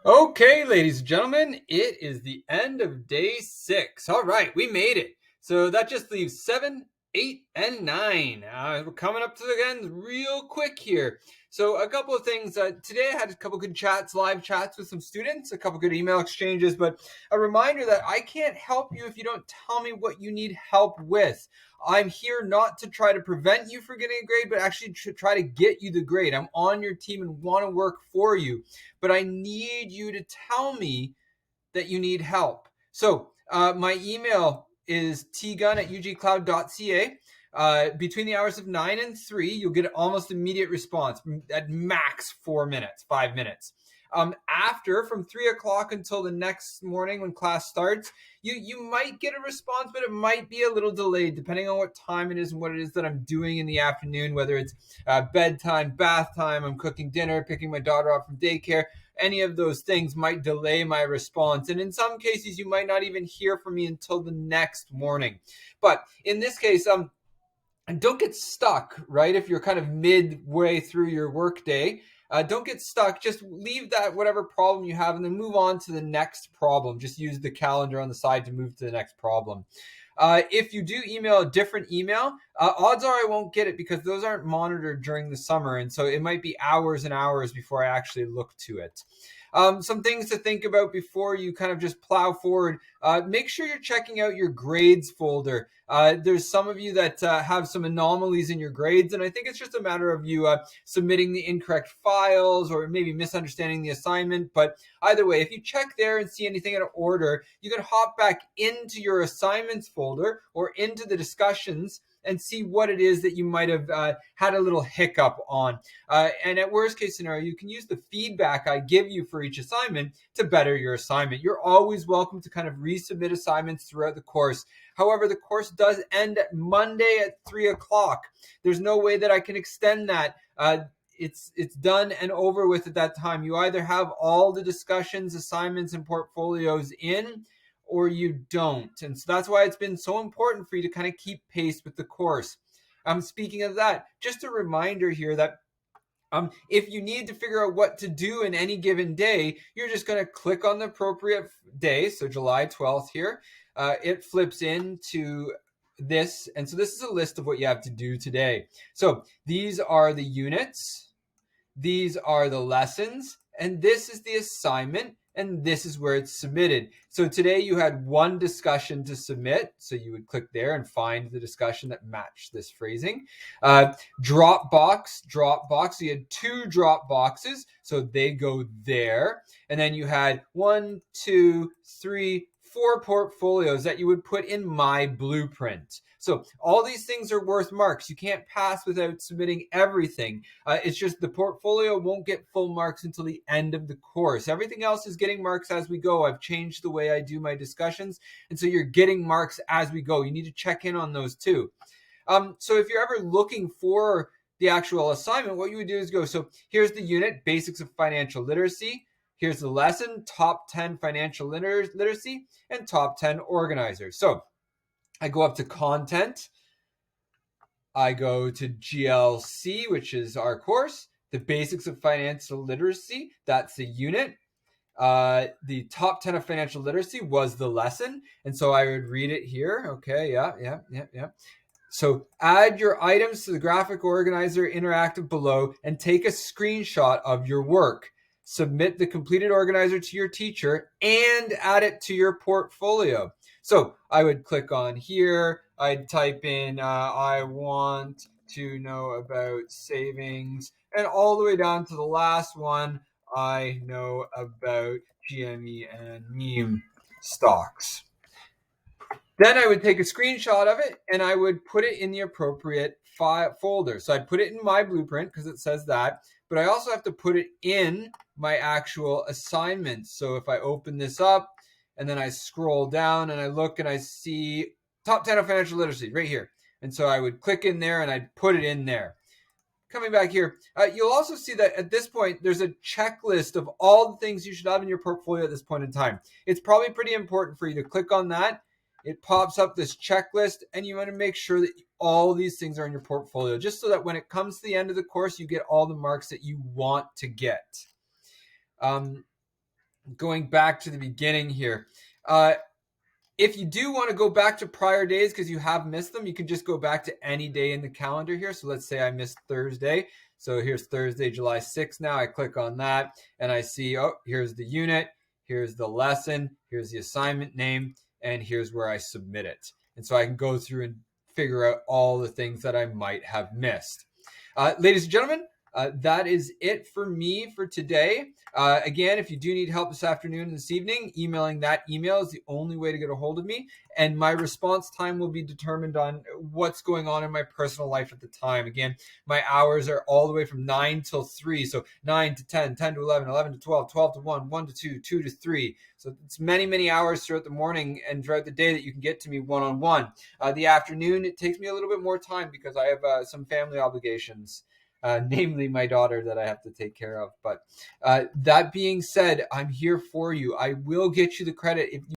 Okay, ladies and gentlemen, it is the end of day 6. All right, we made it. So that just leaves 7, 8, and 9. We're coming up to the end real quick here. So a couple of things. Today I had a couple good chats, live chats with some students, a couple good email exchanges, but a reminder that I can't help you if you don't tell me what you need help with. I'm here not to try to prevent you from getting a grade, but actually to try to get you the grade. I'm on your team and want to work for you, but I need you to tell me that you need help. So my email is tgun@ugcloud.ca. Between the hours of 9 and 3, you'll get an almost immediate response at max 4 minutes, 5 minutes. After, from 3 o'clock until the next morning when class starts, you might get a response, but it might be a little delayed depending on what time it is and what it is that I'm doing in the afternoon, whether it's bedtime, bath time, I'm cooking dinner, picking my daughter up from daycare. Any of those things might delay my response. And in some cases, you might not even hear from me until the next morning. But in this case, and don't get stuck, right? If you're kind of midway through your workday, don't get stuck. Just leave that whatever problem you have and then move on to the next problem. Just use the calendar on the side to move to the next problem. If you do email a different email, odds are I won't get it because those aren't monitored during the summer. And so it might be hours and hours before I actually look to it. Some things to think about before you kind of just plow forward. Make sure you're checking out your grades folder. There's some of you that have some anomalies in your grades, and I think it's just a matter of you submitting the incorrect files or maybe misunderstanding the assignment. But either way, if you check there and see anything out of order, you can hop back into your assignments folder or into the discussions and see what it is that you might have had a little hiccup on. And at worst case scenario, you can use the feedback I give you for each assignment to better your assignment. You're always welcome to kind of resubmit assignments throughout the course. However, the course does end Monday at 3 o'clock. There's no way that I can extend that. It's done and over with at that time. You either have all the discussions, assignments, and portfolios in, or you don't. And so that's why it's been so important for you to kind of keep pace with the course. Speaking of that, just a reminder here that if you need to figure out what to do in any given day, you're just going to click on the appropriate day. So July 12th here, it flips into this. And so this is a list of what you have to do today. So these are the units. These are the lessons, and this is the assignment, and this is where it's submitted. So today you had one discussion to submit, so you would click there and find the discussion that matched this phrasing. Dropbox, so you had two drop boxes, so they go there. And then you had 1, 2, 3, 4 portfolios that you would put in My Blueprint. So all these things are worth marks. You can't pass without submitting everything. It's just the portfolio won't get full marks until the end of the course. Everything else is getting marks as we go. I've changed the way I do my discussions, and so you're getting marks as we go. You need to check in on those too. So if you're ever looking for the actual assignment, what you would do is go, so here's the unit, Basics of Financial Literacy. Here's the lesson, Top 10 Financial Literacy, and Top 10 Organizers. So I go up to Content. I go to GLC, which is our course. The Basics of Financial Literacy, that's the unit. The Top 10 of Financial Literacy was the lesson. And so I would read it here. Okay, yeah. So add your items to the graphic organizer interactive below and take a screenshot of your work. Submit the completed organizer to your teacher and add it to your portfolio. So I would click on here. I'd type in, I want to know about savings, and all the way down to the last one, I know about GME and meme stocks. Then I would take a screenshot of it and I would put it in the appropriate folder. So I'd put it in My Blueprint because it says that, but I also have to put it in my actual assignments. So if I open this up and then I scroll down and I look and I see Top 10 of Financial Literacy right here. And so I would click in there and I'd put it in there. Coming back here, you'll also see that at this point, there's a checklist of all the things you should have in your portfolio at this point in time. It's probably pretty important for you to click on that. It pops up this checklist, and you want to make sure that all these things are in your portfolio, just so that when it comes to the end of the course, you get all the marks that you want to get. going back to the beginning here. If you do want to go back to prior days because you have missed them, you can just go back to any day in the calendar here. So let's say I missed Thursday. So here's Thursday, July 6th now. I click on that and I see, oh, here's the unit, here's the lesson, here's the assignment name, and here's where I submit it. And so I can go through and figure out all the things that I might have missed. Ladies and gentlemen, that is it for me for today. Again, if you do need help this afternoon and this evening, emailing that email is the only way to get a hold of me. And my response time will be determined on what's going on in my personal life at the time. Again, my hours are all the way from 9 till 3. So 9 to 10, 10 to 11, 11 to 12, 12 to 1, 1 to 2, 2 to 3. So it's many, many hours throughout the morning and throughout the day that you can get to me one-on-one. The afternoon, it takes me a little bit more time because I have some family obligations. Namely my daughter that I have to take care of. But that being said, I'm here for you. I will get you the credit if you